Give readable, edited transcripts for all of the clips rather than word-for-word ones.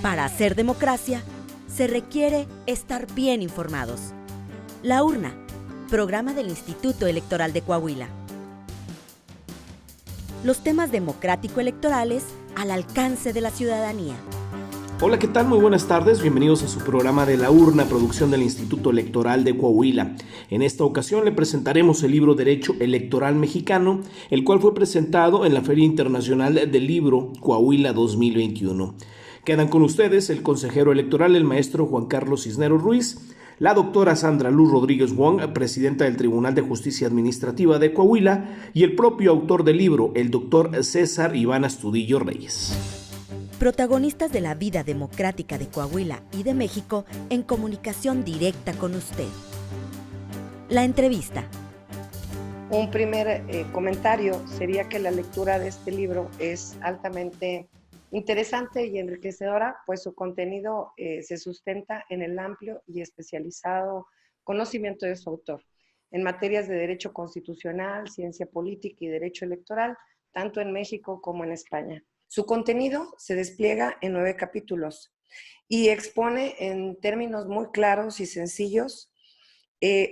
Para hacer democracia, se requiere estar bien informados. La Urna, programa del Instituto Electoral de Coahuila. Los temas democrático-electorales al alcance de la ciudadanía. Hola, ¿qué tal? Muy buenas tardes. Bienvenidos a su programa de La Urna, producción del Instituto Electoral de Coahuila. En esta ocasión le presentaremos el libro Derecho Electoral Mexicano, el cual fue presentado en la Feria Internacional del Libro Coahuila 2021. Quedan con ustedes el consejero electoral, el maestro Juan Carlos Cisneros Ruiz, la doctora Sandra Luz Rodríguez Wong, presidenta del Tribunal de Justicia Administrativa de Coahuila, y el propio autor del libro, el doctor César Iván Astudillo Reyes. Protagonistas de la vida democrática de Coahuila y de México en comunicación directa con usted. La entrevista. Un primer comentario sería que la lectura de este libro es altamente interesante y enriquecedora, pues su contenido se sustenta en el amplio y especializado conocimiento de su autor en materias de derecho constitucional, ciencia política y derecho electoral, tanto en México como en España. Su contenido se despliega en 9 capítulos y expone en términos muy claros y sencillos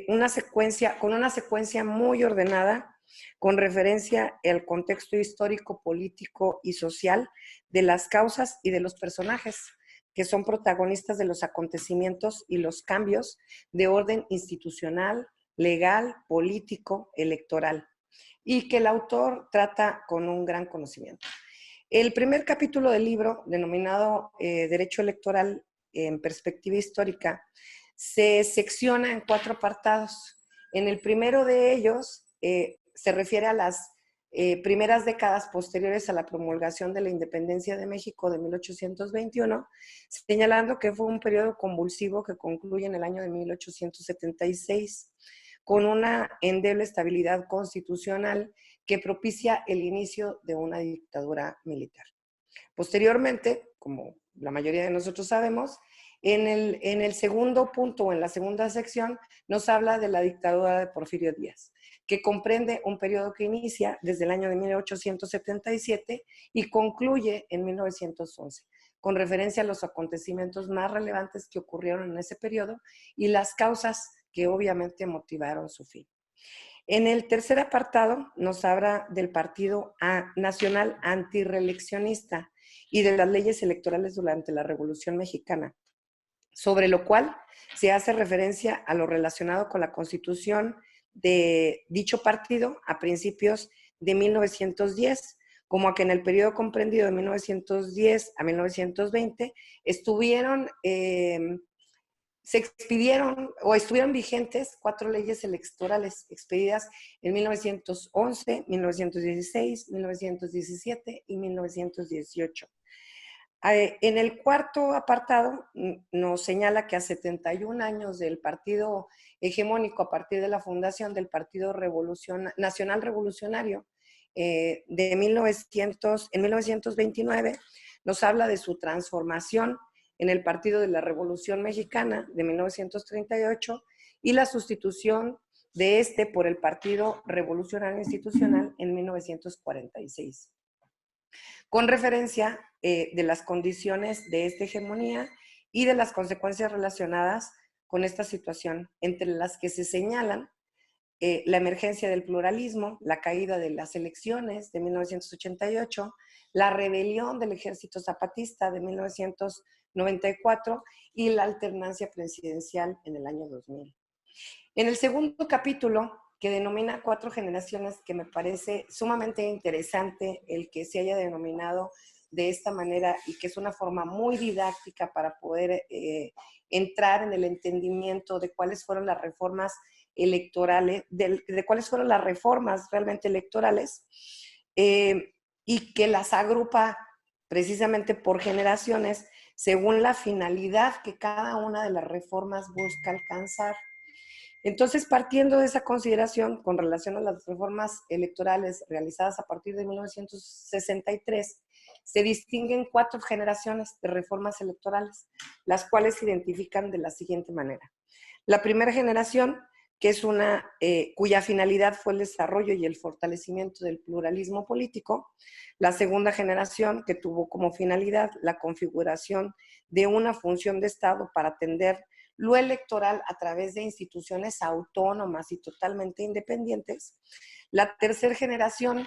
una secuencia muy ordenada con referencia al contexto histórico, político y social de las causas y de los personajes que son protagonistas de los acontecimientos y los cambios de orden institucional, legal, político, electoral, y que el autor trata con un gran conocimiento. El primer capítulo del libro, denominado Derecho Electoral en Perspectiva Histórica, se secciona en 4 apartados. En el primero de ellos se refiere a las primeras décadas posteriores a la promulgación de la independencia de México de 1821, señalando que fue un periodo convulsivo que concluye en el año de 1876, con una endeble estabilidad constitucional que propicia el inicio de una dictadura militar. Posteriormente, como la mayoría de nosotros sabemos, en el segundo punto o en la segunda sección nos habla de la dictadura de Porfirio Díaz, que comprende un periodo que inicia desde el año de 1877 y concluye en 1911, con referencia a los acontecimientos más relevantes que ocurrieron en ese periodo y las causas que obviamente motivaron su fin. En el tercer apartado nos habla del Partido Nacional Antirreeleccionista y de las leyes electorales durante la Revolución Mexicana, sobre lo cual se hace referencia a lo relacionado con la constitución de dicho partido a principios de 1910, como a que en el periodo comprendido de 1910 a 1920 se expidieron o estuvieron vigentes 4 leyes electorales expedidas en 1911, 1916, 1917 y 1918. En el cuarto apartado nos señala que a 71 años del partido hegemónico a partir de la fundación del Partido Nacional Revolucionario en 1929, nos habla de su transformación en el Partido de la Revolución Mexicana de 1938 y la sustitución de este por el Partido Revolucionario Institucional en 1946. Con referencia de las condiciones de esta hegemonía y de las consecuencias relacionadas con esta situación, entre las que se señalan la emergencia del pluralismo, la caída de las elecciones de 1988, la rebelión del Ejército Zapatista de 1994 y la alternancia presidencial en el año 2000. En el segundo capítulo, que denomina 4 generaciones, que me parece sumamente interesante el que se haya denominado de esta manera y que es una forma muy didáctica para poder entrar en el entendimiento de cuáles fueron las reformas electorales, de cuáles fueron las reformas realmente electorales y que las agrupa precisamente por generaciones según la finalidad que cada una de las reformas busca alcanzar. Entonces, partiendo de esa consideración con relación a las reformas electorales realizadas a partir de 1963, se distinguen 4 generaciones de reformas electorales, las cuales se identifican de la siguiente manera. La primera generación, que es cuya finalidad fue el desarrollo y el fortalecimiento del pluralismo político. La segunda generación, que tuvo como finalidad la configuración de una función de Estado para atender lo electoral a través de instituciones autónomas y totalmente independientes. La tercera generación,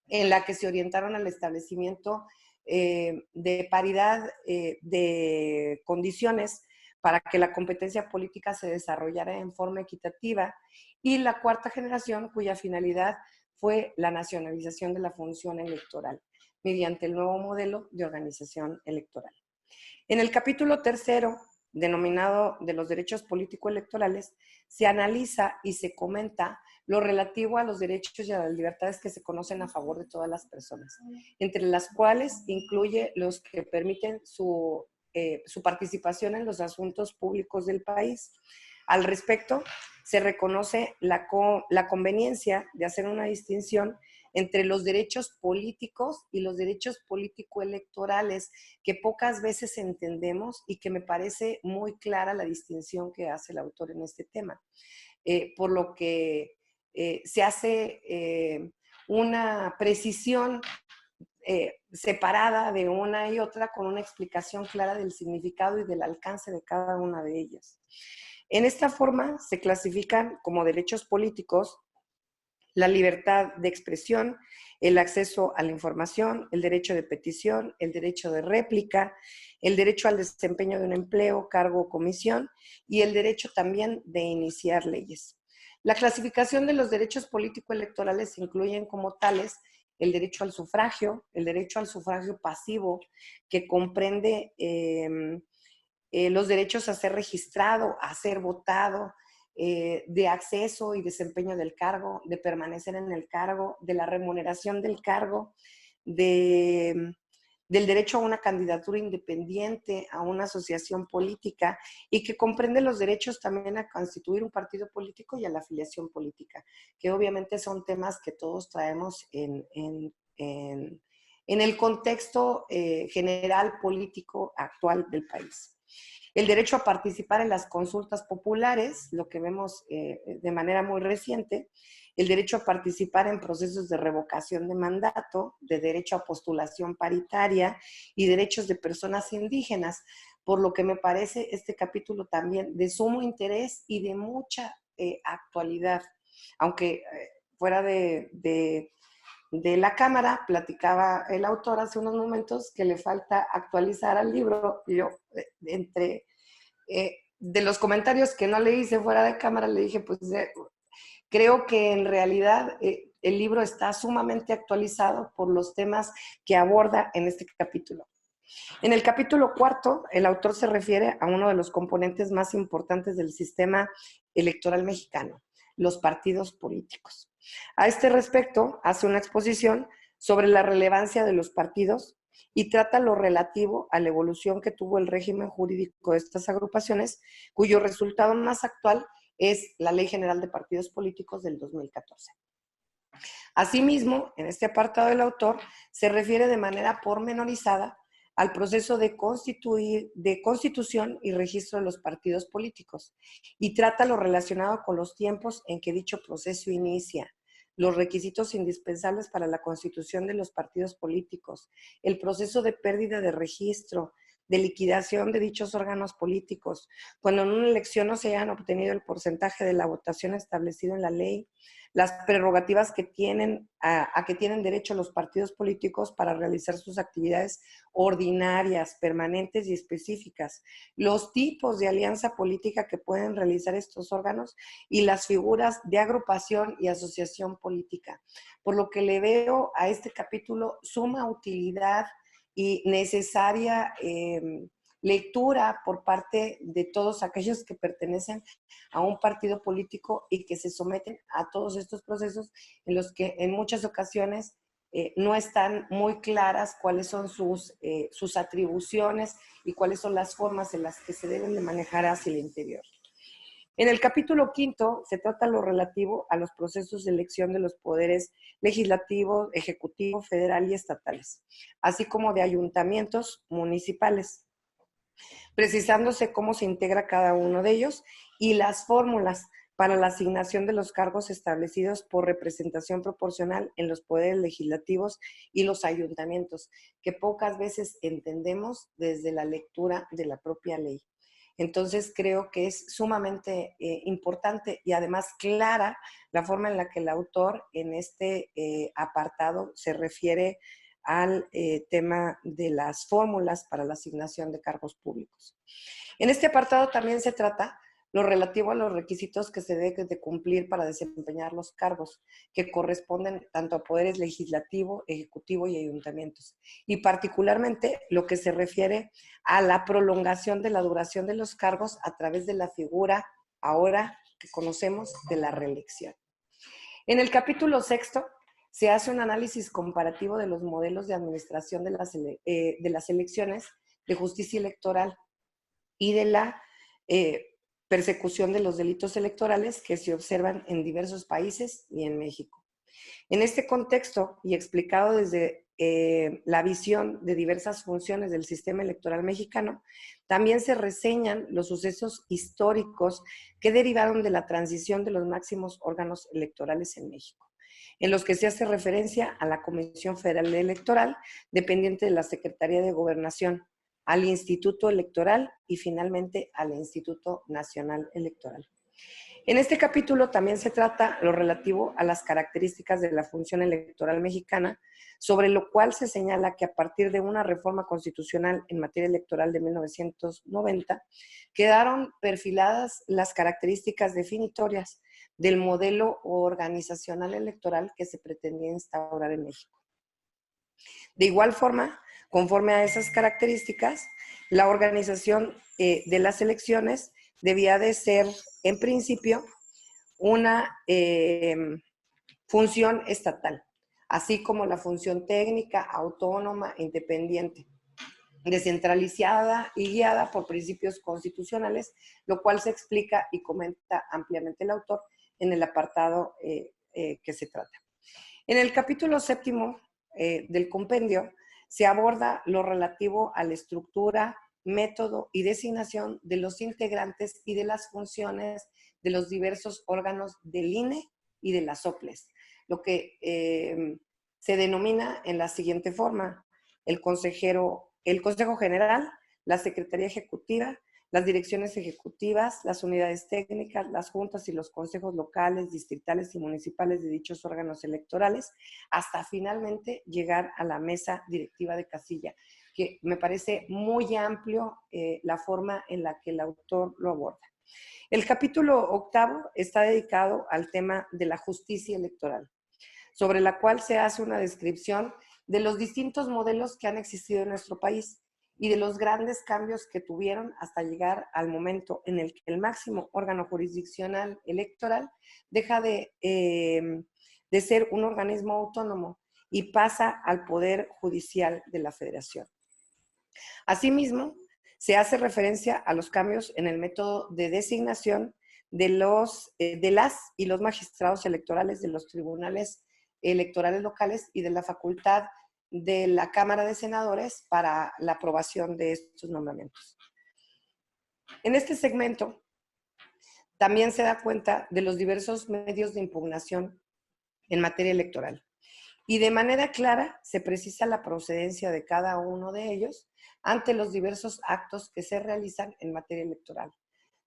en la que se orientaron al establecimiento de paridad de condiciones para que la competencia política se desarrollara en forma equitativa, y la cuarta generación, cuya finalidad fue la nacionalización de la función electoral mediante el nuevo modelo de organización electoral. En el capítulo tercero, denominado de los derechos político-electorales, se analiza y se comenta lo relativo a los derechos y a las libertades que se conocen a favor de todas las personas, entre las cuales incluye los que permiten su participación en los asuntos públicos del país. Al respecto, se reconoce la conveniencia de hacer una distinción entre los derechos políticos y los derechos político-electorales, que pocas veces entendemos y que me parece muy clara la distinción que hace el autor en este tema. Por lo que se hace una precisión separada de una y otra, con una explicación clara del significado y del alcance de cada una de ellas. En esta forma se clasifican como derechos políticos la libertad de expresión, el acceso a la información, el derecho de petición, el derecho de réplica, el derecho al desempeño de un empleo, cargo o comisión, y el derecho también de iniciar leyes. La clasificación de los derechos político-electorales incluyen como tales el derecho al sufragio pasivo, que comprende los derechos a ser registrado, a ser votado, de acceso y desempeño del cargo, de permanecer en el cargo, de la remuneración del cargo, del derecho a una candidatura independiente, a una asociación política, y que comprende los derechos también a constituir un partido político y a la afiliación política, que obviamente son temas que todos traemos en el contexto general político actual del país. El derecho a participar en las consultas populares, lo que vemos de manera muy reciente, el derecho a participar en procesos de revocación de mandato, de derecho a postulación paritaria y derechos de personas indígenas, por lo que me parece este capítulo también de sumo interés y de mucha actualidad. Aunque fuera de la cámara, platicaba el autor hace unos momentos que le falta actualizar al libro. Y yo, de los comentarios que no le hice fuera de cámara, le dije, pues creo que en realidad el libro está sumamente actualizado por los temas que aborda en este capítulo. En el capítulo cuarto, el autor se refiere a uno de los componentes más importantes del sistema electoral mexicano, los partidos políticos. A este respecto, hace una exposición sobre la relevancia de los partidos y trata lo relativo a la evolución que tuvo el régimen jurídico de estas agrupaciones, cuyo resultado más actual es la Ley General de Partidos Políticos del 2014. Asimismo, en este apartado del autor se refiere de manera pormenorizada al proceso de constitución y registro de los partidos políticos, y trata lo relacionado con los tiempos en que dicho proceso inicia, los requisitos indispensables para la constitución de los partidos políticos, el proceso de pérdida de registro, de liquidación de dichos órganos políticos, cuando en una elección no se hayan obtenido el porcentaje de la votación establecido en la ley, las prerrogativas que tienen, a que tienen derecho los partidos políticos para realizar sus actividades ordinarias, permanentes y específicas, los tipos de alianza política que pueden realizar estos órganos y las figuras de agrupación y asociación política. Por lo que le veo a este capítulo suma utilidad y necesaria lectura por parte de todos aquellos que pertenecen a un partido político y que se someten a todos estos procesos en los que en muchas ocasiones no están muy claras cuáles son sus atribuciones y cuáles son las formas en las que se deben de manejar hacia el interior. En el capítulo quinto se trata lo relativo a los procesos de elección de los poderes legislativo, ejecutivo, federal y estatales, así como de ayuntamientos municipales, precisándose cómo se integra cada uno de ellos y las fórmulas para la asignación de los cargos establecidos por representación proporcional en los poderes legislativos y los ayuntamientos, que pocas veces entendemos desde la lectura de la propia ley. Entonces creo que es sumamente importante y además clara la forma en la que el autor en este apartado se refiere al tema de las fórmulas para la asignación de cargos públicos. En este apartado también se trata lo relativo a los requisitos que se deben de cumplir para desempeñar los cargos, que corresponden tanto a poderes legislativo, ejecutivo y ayuntamientos, y particularmente lo que se refiere a la prolongación de la duración de los cargos a través de la figura ahora que conocemos de la reelección. En el capítulo 6 se hace un análisis comparativo de los modelos de administración de las elecciones, de justicia electoral y de la persecución de los delitos electorales que se observan en diversos países y en México. En este contexto y explicado desde la visión de diversas funciones del sistema electoral mexicano, también se reseñan los sucesos históricos que derivaron de la transición de los máximos órganos electorales en México, en los que se hace referencia a la Comisión Federal Electoral, dependiente de la Secretaría de Gobernación, al Instituto Electoral y finalmente al Instituto Nacional Electoral. En este capítulo también se trata lo relativo a las características de la función electoral mexicana, sobre lo cual se señala que a partir de una reforma constitucional en materia electoral de 1990, quedaron perfiladas las características definitorias del modelo organizacional electoral que se pretendía instaurar en México. De igual forma, conforme a esas características, la organización de las elecciones debía de ser, en principio, una función estatal, así como la función técnica, autónoma, independiente, descentralizada y guiada por principios constitucionales, lo cual se explica y comenta ampliamente el autor en el apartado que se trata. En el capítulo 7 del compendio se aborda lo relativo a la estructura, método y designación de los integrantes y de las funciones de los diversos órganos del INE y de las OPLES, lo que se denomina en la siguiente forma: el Consejo General, la Secretaría Ejecutiva, las direcciones ejecutivas, las unidades técnicas, las juntas y los consejos locales, distritales y municipales de dichos órganos electorales, hasta finalmente llegar a la mesa directiva de casilla, que me parece muy amplio la forma en la que el autor lo aborda. El capítulo 8 está dedicado al tema de la justicia electoral, sobre la cual se hace una descripción de los distintos modelos que han existido en nuestro país y de los grandes cambios que tuvieron hasta llegar al momento en el que el máximo órgano jurisdiccional electoral deja de ser un organismo autónomo y pasa al Poder Judicial de la Federación. Asimismo, se hace referencia a los cambios en el método de designación de las y los magistrados electorales de los tribunales electorales locales y de la facultad de la Cámara de Senadores para la aprobación de estos nombramientos. En este segmento también se da cuenta de los diversos medios de impugnación en materia electoral y de manera clara se precisa la procedencia de cada uno de ellos ante los diversos actos que se realizan en materia electoral,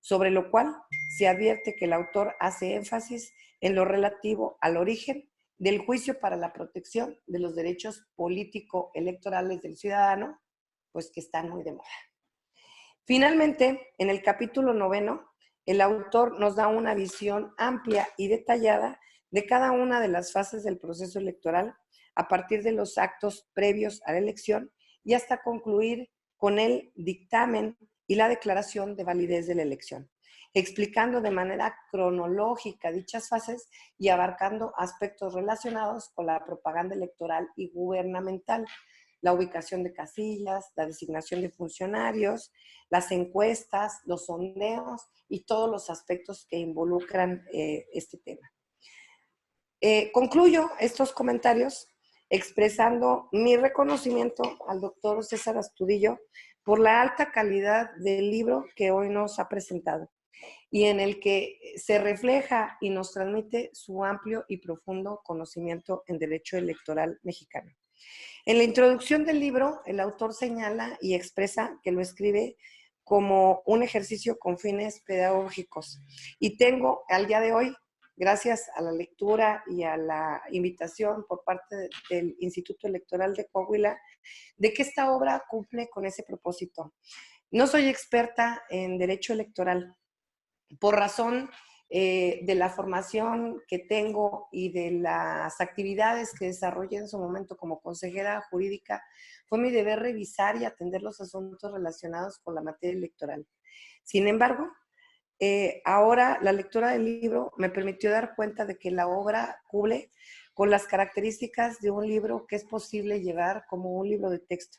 sobre lo cual se advierte que el autor hace énfasis en lo relativo al origen del juicio para la protección de los derechos político-electorales del ciudadano, pues que están muy de moda. Finalmente, en el capítulo 9, el autor nos da una visión amplia y detallada de cada una de las fases del proceso electoral a partir de los actos previos a la elección y hasta concluir con el dictamen y la declaración de validez de la elección, explicando de manera cronológica dichas fases y abarcando aspectos relacionados con la propaganda electoral y gubernamental, la ubicación de casillas, la designación de funcionarios, las encuestas, los sondeos y todos los aspectos que involucran este tema. Concluyo estos comentarios expresando mi reconocimiento al doctor César Astudillo por la alta calidad del libro que hoy nos ha presentado y en el que se refleja y nos transmite su amplio y profundo conocimiento en derecho electoral mexicano. En la introducción del libro, el autor señala y expresa que lo escribe como un ejercicio con fines pedagógicos. Y tengo al día de hoy, gracias a la lectura y a la invitación por parte del Instituto Electoral de Coahuila, de que esta obra cumple con ese propósito. No soy experta en derecho electoral, por razón de la formación que tengo y de las actividades que desarrollé en su momento como consejera jurídica, fue mi deber revisar y atender los asuntos relacionados con la materia electoral. Sin embargo, ahora la lectura del libro me permitió dar cuenta de que la obra cubre con las características de un libro que es posible llevar como un libro de texto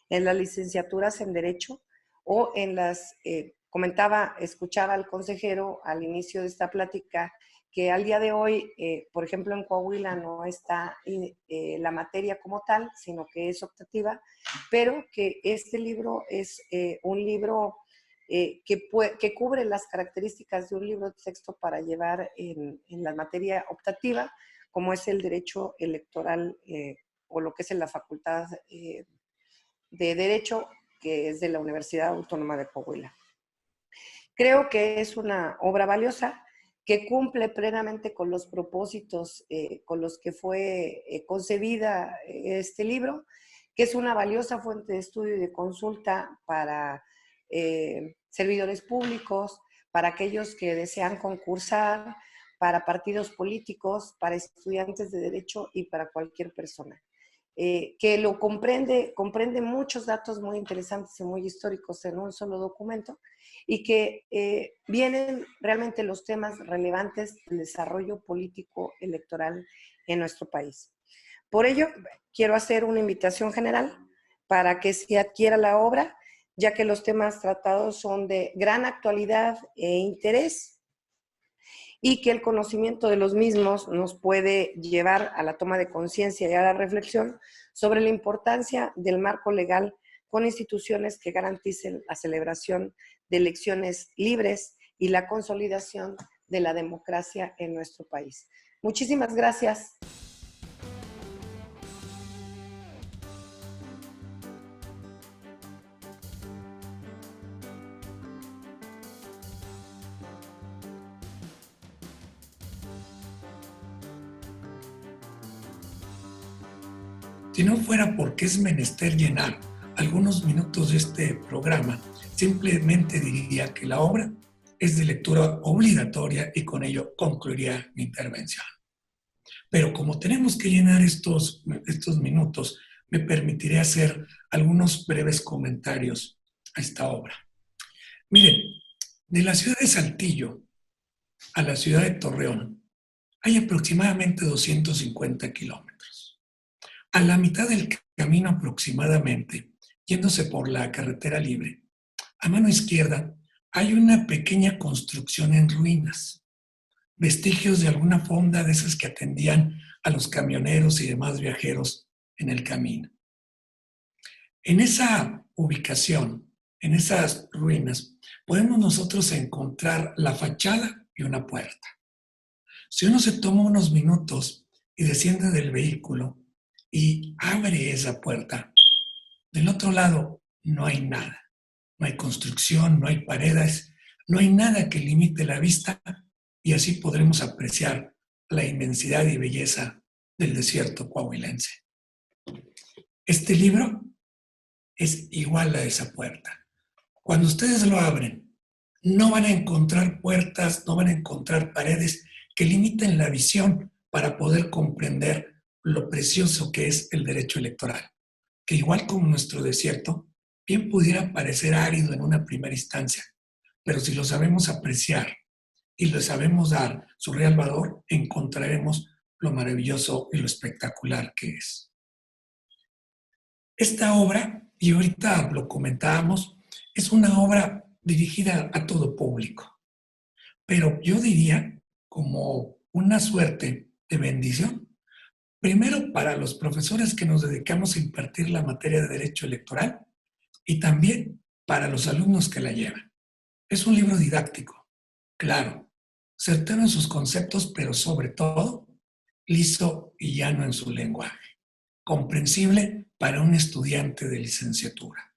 en las licenciaturas en Derecho o en las escuchaba al consejero al inicio de esta plática que al día de hoy, por ejemplo, en Coahuila no está la materia como tal, sino que es optativa, pero que este libro es un libro que cubre las características de un libro de texto para llevar en la materia optativa, como es el derecho electoral o lo que es en la Facultad de Derecho, que es de la Universidad Autónoma de Coahuila. Creo que es una obra valiosa que cumple plenamente con los propósitos con los que fue concebida este libro, que es una valiosa fuente de estudio y de consulta para servidores públicos, para aquellos que desean concursar, para partidos políticos, para estudiantes de derecho y para cualquier persona. Que lo comprende muchos datos muy interesantes y muy históricos en un solo documento y que vienen realmente los temas relevantes del desarrollo político electoral en nuestro país. Por ello, quiero hacer una invitación general para que se adquiera la obra, ya que los temas tratados son de gran actualidad e interés, y que el conocimiento de los mismos nos puede llevar a la toma de conciencia y a la reflexión sobre la importancia del marco legal con instituciones que garanticen la celebración de elecciones libres y la consolidación de la democracia en nuestro país. Muchísimas gracias. Si no fuera porque es menester llenar algunos minutos de este programa, simplemente diría que la obra es de lectura obligatoria y con ello concluiría mi intervención. Pero como tenemos que llenar estos minutos, me permitiré hacer algunos breves comentarios a esta obra. Miren, de la ciudad de Saltillo a la ciudad de Torreón hay aproximadamente 250 kilómetros. A la mitad del camino aproximadamente, yéndose por la carretera libre, a mano izquierda hay una pequeña construcción en ruinas, vestigios de alguna fonda de esas que atendían a los camioneros y demás viajeros en el camino. En esa ubicación, en esas ruinas, podemos nosotros encontrar la fachada y una puerta. Si uno se toma unos minutos y desciende del vehículo y abre esa puerta, del otro lado no hay nada. No hay construcción, no hay paredes, no hay nada que limite la vista y así podremos apreciar la inmensidad y belleza del desierto coahuilense. Este libro es igual a esa puerta. Cuando ustedes lo abren, no van a encontrar puertas, no van a encontrar paredes que limiten la visión para poder comprender lo precioso que es el derecho electoral, que igual como nuestro desierto, bien pudiera parecer árido en una primera instancia, pero si lo sabemos apreciar y le sabemos dar su real valor, encontraremos lo maravilloso y lo espectacular que es. Esta obra, y ahorita lo comentábamos, es una obra dirigida a todo público, pero yo diría como una suerte de bendición, primero para los profesores que nos dedicamos a impartir la materia de derecho electoral y también para los alumnos que la llevan. Es un libro didáctico, claro, certero en sus conceptos, pero sobre todo liso y llano en su lenguaje, comprensible para un estudiante de licenciatura.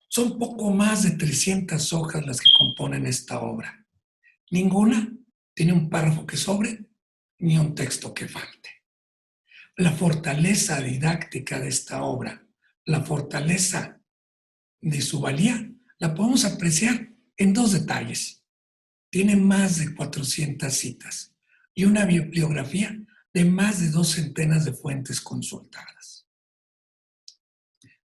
Son poco más de 300 hojas las que componen esta obra. Ninguna tiene un párrafo que sobre ni un texto que falte. La fortaleza didáctica de esta obra, la fortaleza de su valía, la podemos apreciar en dos detalles. Tiene más de 400 citas y una bibliografía de más de 200 de fuentes consultadas.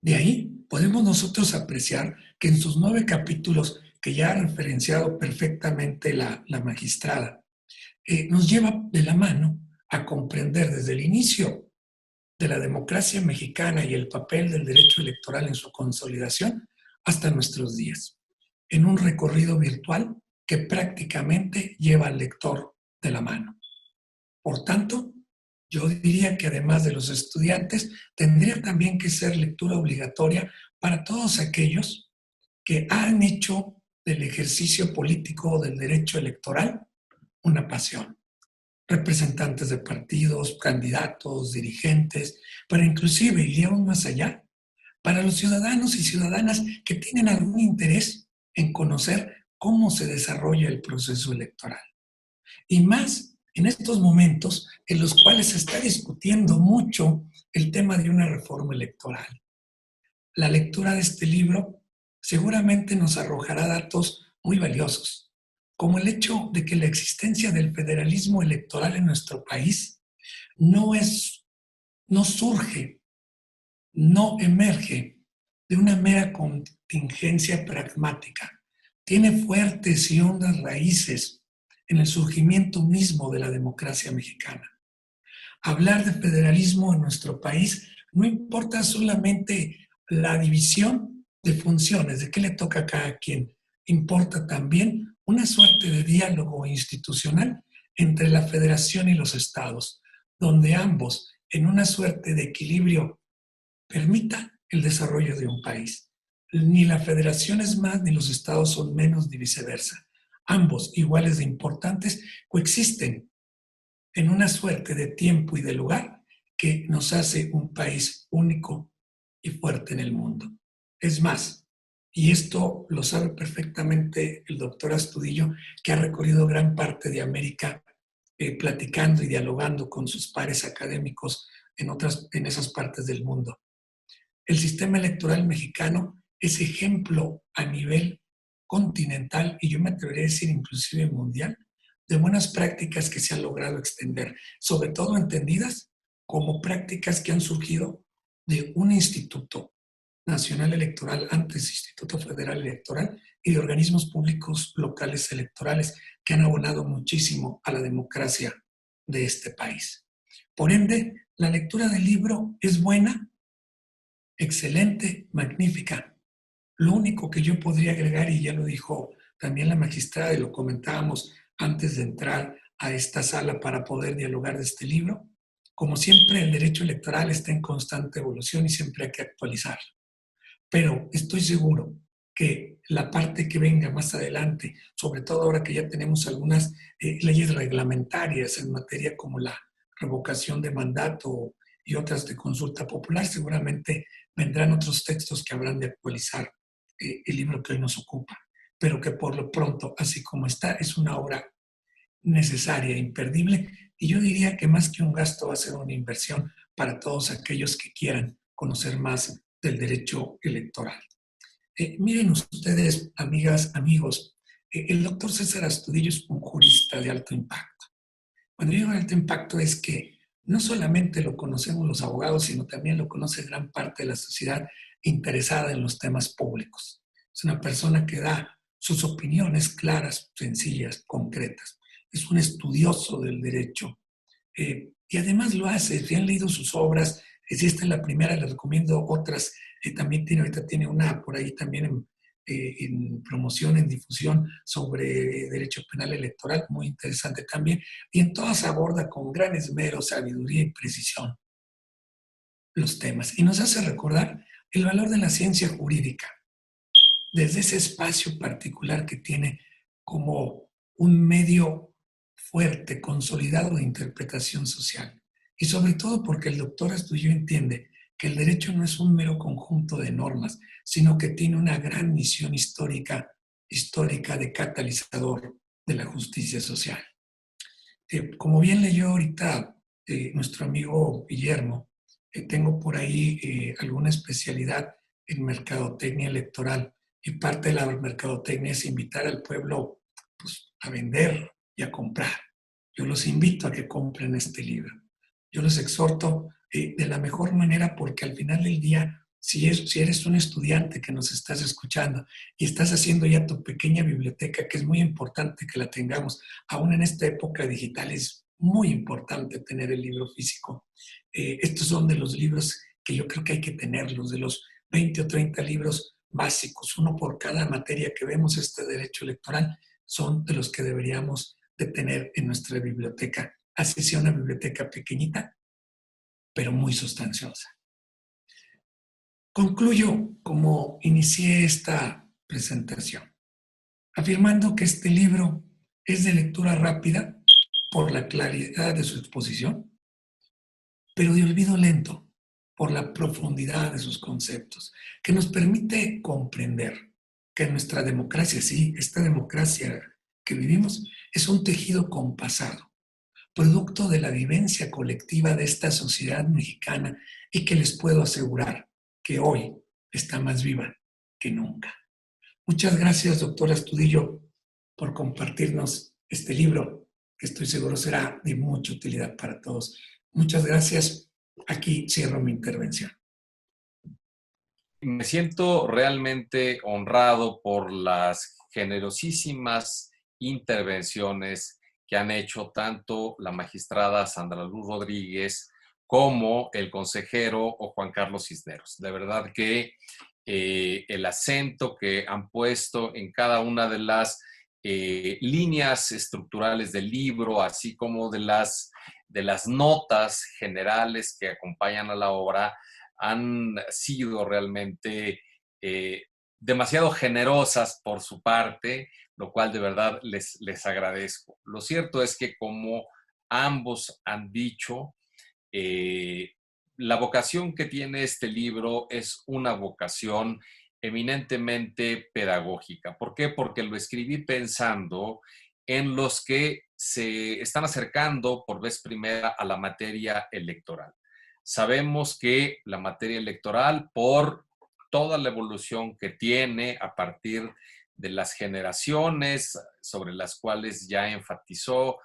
De ahí podemos nosotros apreciar que en sus 9 capítulos, que ya ha referenciado perfectamente la magistrada, nos lleva de la mano a comprender desde el inicio de la democracia mexicana y el papel del derecho electoral en su consolidación hasta nuestros días, en un recorrido virtual que prácticamente lleva al lector de la mano. Por tanto, yo diría que además de los estudiantes, tendría también que ser lectura obligatoria para todos aquellos que han hecho del ejercicio político o del derecho electoral una pasión. Representantes de partidos, candidatos, dirigentes, pero inclusive, y aún más allá, para los ciudadanos y ciudadanas que tienen algún interés en conocer cómo se desarrolla el proceso electoral. Y más en estos momentos en los cuales se está discutiendo mucho el tema de una reforma electoral. La lectura de este libro seguramente nos arrojará datos muy valiosos, como el hecho de que la existencia del federalismo electoral en nuestro país no surge, no emerge de una mera contingencia pragmática. Tiene fuertes y hondas raíces en el surgimiento mismo de la democracia mexicana. Hablar de federalismo en nuestro país no importa solamente la división de funciones, de qué le toca a cada quien. Importa también una suerte de diálogo institucional entre la federación y los estados, donde ambos, en una suerte de equilibrio, permita el desarrollo de un país. Ni la federación es más, ni los estados son menos, ni viceversa. Ambos, iguales de importantes, coexisten en una suerte de tiempo y de lugar que nos hace un país único y fuerte en el mundo. Es más, y esto lo sabe perfectamente el doctor Astudillo, que ha recorrido gran parte de América platicando y dialogando con sus pares académicos en esas partes del mundo. El sistema electoral mexicano es ejemplo a nivel continental y yo me atrevería a decir inclusive mundial, de buenas prácticas que se han logrado extender, sobre todo entendidas como prácticas que han surgido de un instituto nacional electoral, antes Instituto Federal Electoral, y de organismos públicos locales electorales que han abonado muchísimo a la democracia de este país. Por ende, la lectura del libro es buena, excelente, magnífica. Lo único que yo podría agregar, y ya lo dijo también la magistrada y lo comentábamos antes de entrar a esta sala para poder dialogar de este libro, como siempre el derecho electoral está en constante evolución y siempre hay que actualizarlo. Pero estoy seguro que la parte que venga más adelante, sobre todo ahora que ya tenemos algunas leyes reglamentarias en materia como la revocación de mandato y otras de consulta popular, seguramente vendrán otros textos que habrán de actualizar el libro que hoy nos ocupa, pero que por lo pronto, así como está, es una obra necesaria, imperdible, y yo diría que más que un gasto va a ser una inversión para todos aquellos que quieran conocer más del derecho electoral. Miren ustedes, amigas, amigos, el doctor César Astudillo es un jurista de alto impacto. Cuando digo alto impacto es que no solamente lo conocemos los abogados, sino también lo conoce gran parte de la sociedad interesada en los temas públicos. Es una persona que da sus opiniones claras, sencillas, concretas. Es un estudioso del derecho. Y además lo hace. Si han leído sus obras, si esta es la primera, les recomiendo otras. Ahorita tiene una por ahí también en promoción, en difusión sobre derecho penal electoral, muy interesante también. Y en todas aborda con gran esmero, sabiduría y precisión los temas. Y nos hace recordar el valor de la ciencia jurídica, desde ese espacio particular que tiene como un medio fuerte, consolidado de interpretación social. Y sobre todo porque el doctor Astudillo entiende que el derecho no es un mero conjunto de normas, sino que tiene una gran misión histórica de catalizador de la justicia social. Como bien leyó ahorita nuestro amigo Guillermo, tengo por ahí alguna especialidad en mercadotecnia electoral, y parte de la mercadotecnia es invitar al pueblo, pues, a vender y a comprar. Yo los invito a que compren este libro. Yo los exhorto de la mejor manera, porque al final del día, si eres un estudiante que nos estás escuchando y estás haciendo ya tu pequeña biblioteca, que es muy importante que la tengamos, aún en esta época digital es muy importante tener el libro físico. Estos son de los libros que yo creo que hay que tenerlos, de los 20 o 30 libros básicos, uno por cada materia que vemos, este derecho electoral, son de los que deberíamos de tener en nuestra biblioteca. Así sea una biblioteca pequeñita, pero muy sustanciosa. Concluyo como inicié esta presentación, afirmando que este libro es de lectura rápida por la claridad de su exposición, pero de olvido lento por la profundidad de sus conceptos, que nos permite comprender que nuestra democracia, sí, esta democracia que vivimos, es un tejido compasado, producto de la vivencia colectiva de esta sociedad mexicana, y que les puedo asegurar que hoy está más viva que nunca. Muchas gracias, doctora Astudillo, por compartirnos este libro, que estoy seguro será de mucha utilidad para todos. Muchas gracias. Aquí cierro mi intervención. Me siento realmente honrado por las generosísimas intervenciones que han hecho tanto la magistrada Sandra Luz Rodríguez como el consejero o Juan Carlos Cisneros. De verdad que el acento que han puesto en cada una de las líneas estructurales del libro, así como de las notas generales que acompañan a la obra, han sido realmente demasiado generosas por su parte, lo cual de verdad les agradezco. Lo cierto es que, como ambos han dicho, la vocación que tiene este libro es una vocación eminentemente pedagógica. ¿Por qué? Porque lo escribí pensando en los que se están acercando por vez primera a la materia electoral. Sabemos que la materia electoral, por toda la evolución que tiene a partir de las generaciones sobre las cuales ya enfatizó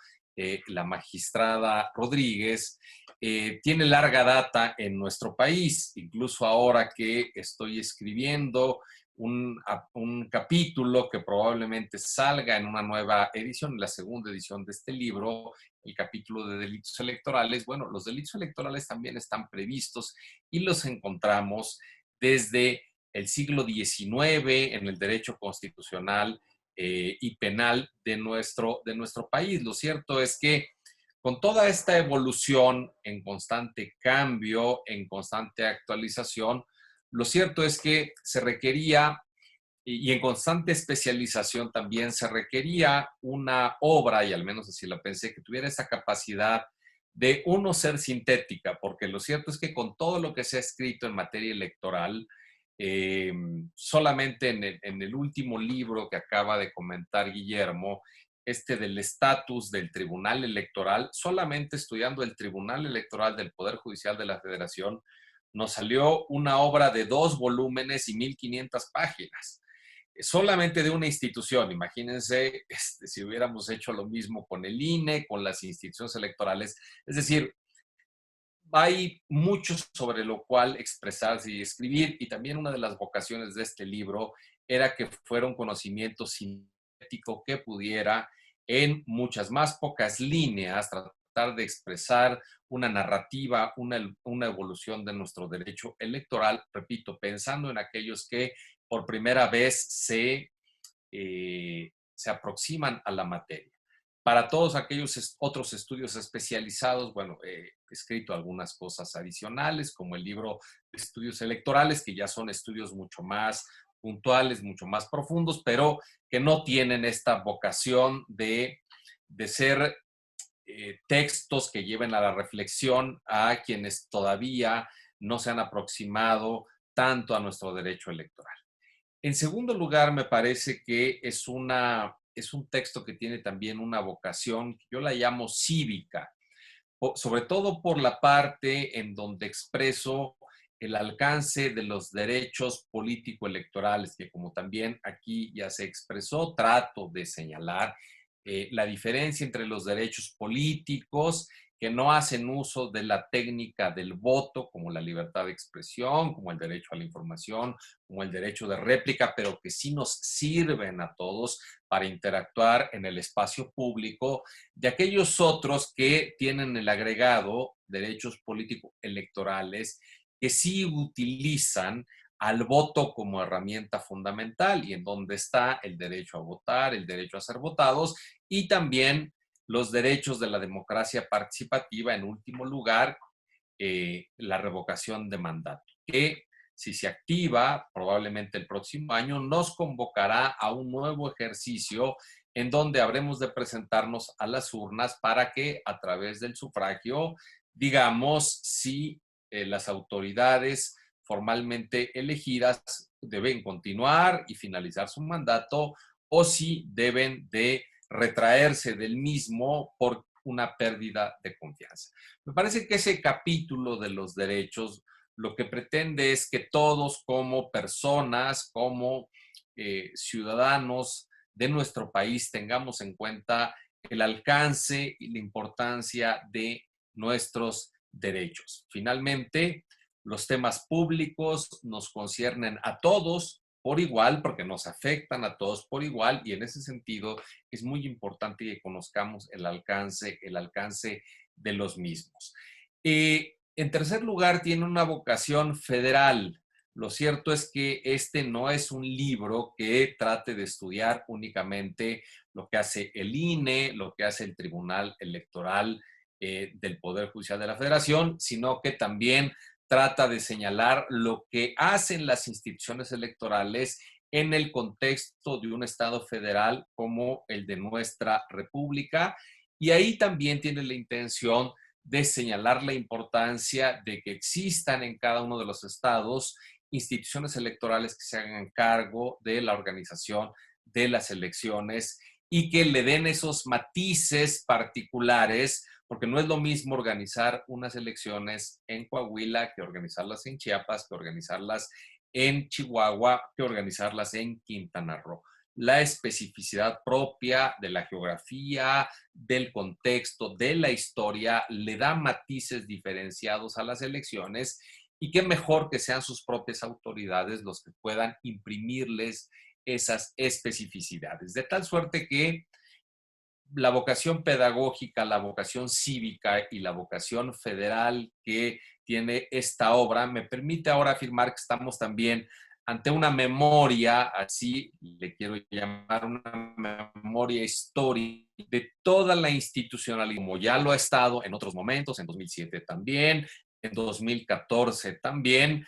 la magistrada Rodríguez, tiene larga data en nuestro país. Incluso ahora que estoy escribiendo un capítulo que probablemente salga en una nueva edición, en la segunda edición de este libro, el capítulo de delitos electorales. Bueno, los delitos electorales también están previstos y los encontramos desde el siglo XIX en el derecho constitucional y penal de nuestro país. Lo cierto es que con toda esta evolución en constante cambio, en constante actualización, lo cierto es que se requería, y en constante especialización también, se requería una obra, y al menos así la pensé, que tuviera esa capacidad de, uno, ser sintética, porque lo cierto es que con todo lo que se ha escrito en materia electoral, solamente en el último libro que acaba de comentar Guillermo, del estatus del Tribunal Electoral, solamente estudiando el Tribunal Electoral del Poder Judicial de la Federación, nos salió una obra de 2 volúmenes y 1,500 páginas. Solamente de una institución. Imagínense si hubiéramos hecho lo mismo con el INE, con las instituciones electorales. Es decir, hay mucho sobre lo cual expresarse y escribir, y también una de las vocaciones de este libro era que fuera un conocimiento sintético que pudiera, en muchas más pocas líneas, tratar de expresar una narrativa, una evolución de nuestro derecho electoral, repito, pensando en aquellos que por primera vez se aproximan a la materia. Para todos aquellos otros estudios especializados, bueno, he escrito algunas cosas adicionales, como el libro de estudios electorales, que ya son estudios mucho más puntuales, mucho más profundos, pero que no tienen esta vocación de ser textos que lleven a la reflexión a quienes todavía no se han aproximado tanto a nuestro derecho electoral. En segundo lugar, me parece que es un texto que tiene también una vocación, yo la llamo cívica, sobre todo por la parte en donde expreso el alcance de los derechos político-electorales, que como también aquí ya se expresó, trato de señalar la diferencia entre los derechos políticos que no hacen uso de la técnica del voto, como la libertad de expresión, como el derecho a la información, como el derecho de réplica, pero que sí nos sirven a todos para interactuar en el espacio público, de aquellos otros que tienen el agregado derechos políticos electorales que sí utilizan al voto como herramienta fundamental y en donde está el derecho a votar, el derecho a ser votados y también los derechos de la democracia participativa, en último lugar, la revocación de mandato, que si se activa probablemente el próximo año, nos convocará a un nuevo ejercicio en donde habremos de presentarnos a las urnas para que a través del sufragio digamos si las autoridades formalmente elegidas deben continuar y finalizar su mandato o si deben de retraerse del mismo por una pérdida de confianza. Me parece que ese capítulo de los derechos lo que pretende es que todos como personas, como ciudadanos de nuestro país tengamos en cuenta el alcance y la importancia de nuestros derechos. Finalmente, los temas públicos nos conciernen a todos por igual, porque nos afectan a todos por igual, y en ese sentido es muy importante que conozcamos el alcance de los mismos. En tercer lugar, tiene una vocación federal. Lo cierto es que este no es un libro que trate de estudiar únicamente lo que hace el INE, lo que hace el Tribunal Electoral del Poder Judicial de la Federación, sino que también trata de señalar lo que hacen las instituciones electorales en el contexto de un Estado federal como el de nuestra República. Y ahí también tiene la intención de señalar la importancia de que existan en cada uno de los estados instituciones electorales que se hagan cargo de la organización de las elecciones y que le den esos matices particulares, porque no es lo mismo organizar unas elecciones en Coahuila que organizarlas en Chiapas, que organizarlas en Chihuahua, que organizarlas en Quintana Roo. La especificidad propia de la geografía, del contexto, de la historia, le da matices diferenciados a las elecciones y qué mejor que sean sus propias autoridades los que puedan imprimirles esas especificidades. De tal suerte que la vocación pedagógica, la vocación cívica y la vocación federal que tiene esta obra me permite ahora afirmar que estamos también ante una memoria, así le quiero llamar, una memoria histórica de toda la institucionalidad, como ya lo ha estado en otros momentos, en 2007 también, en 2014 también,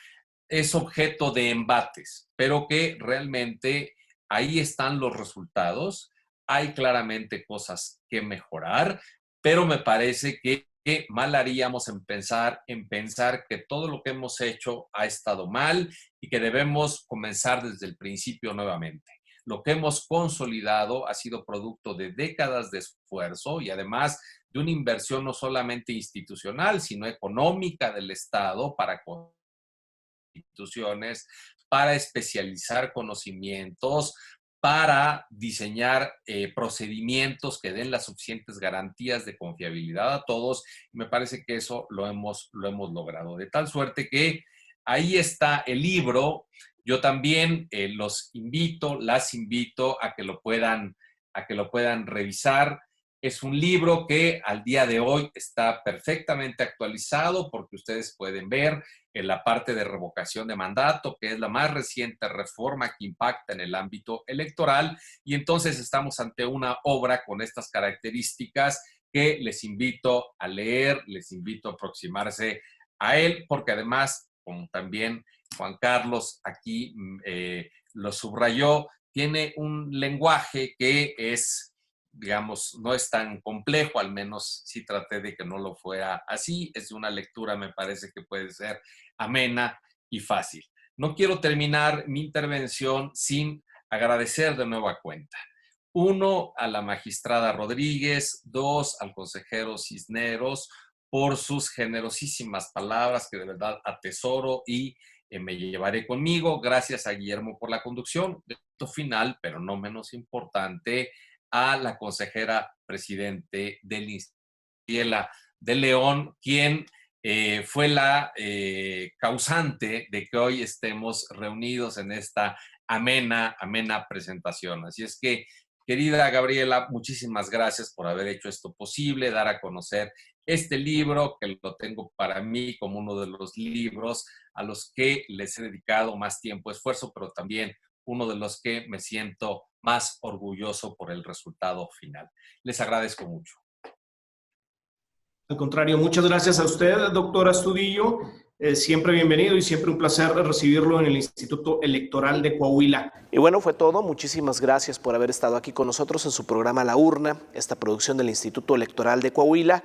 es objeto de embates, pero que realmente ahí están los resultados. Hay claramente cosas que mejorar, pero me parece que mal haríamos en pensar que todo lo que hemos hecho ha estado mal y que debemos comenzar desde el principio nuevamente. Lo que hemos consolidado ha sido producto de décadas de esfuerzo y además de una inversión no solamente institucional, sino económica del Estado para instituciones, para especializar conocimientos, para diseñar procedimientos que den las suficientes garantías de confiabilidad a todos. Me parece que eso lo hemos logrado. De tal suerte que ahí está el libro. Yo también las invito a que lo puedan revisar. Es un libro que al día de hoy está perfectamente actualizado porque ustedes pueden ver en la parte de revocación de mandato, que es la más reciente reforma que impacta en el ámbito electoral, y entonces estamos ante una obra con estas características que les invito a leer, les invito a aproximarse a él, porque además, como también Juan Carlos aquí lo subrayó, tiene un lenguaje que es, digamos, no es tan complejo, al menos sí traté de que no lo fuera así. Es una lectura, me parece que puede ser amena y fácil. No quiero terminar mi intervención sin agradecer de nueva cuenta. 1, a la magistrada Rodríguez, 2, al consejero Cisneros, por sus generosísimas palabras que de verdad atesoro y me llevaré conmigo. Gracias a Guillermo por la conducción. Final, pero no menos importante, a la consejera presidente del Instituto de León, quien fue la causante de que hoy estemos reunidos en esta amena presentación. Así es que, querida Gabriela, muchísimas gracias por haber hecho esto posible, dar a conocer este libro, que lo tengo para mí como uno de los libros a los que les he dedicado más tiempo, esfuerzo, pero también uno de los que me siento más orgulloso por el resultado final. Les agradezco mucho. Al contrario, muchas gracias a usted, doctor Astudillo. Siempre bienvenido y siempre un placer recibirlo en el Instituto Electoral de Coahuila. Y bueno, fue todo. Muchísimas gracias por haber estado aquí con nosotros en su programa La Urna, esta producción del Instituto Electoral de Coahuila.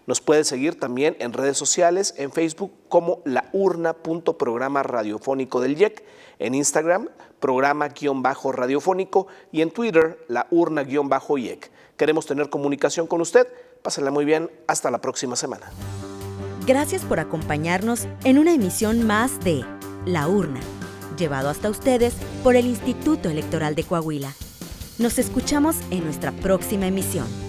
Nos puede seguir también en redes sociales, en Facebook como laurna.programa radiofónico del IEC, en Instagram, programa-radiofónico y en Twitter, laurna-IEC. Queremos tener comunicación con usted. Pásenla muy bien. Hasta la próxima semana. Gracias por acompañarnos en una emisión más de La Urna, llevado hasta ustedes por el Instituto Electoral de Coahuila. Nos escuchamos en nuestra próxima emisión.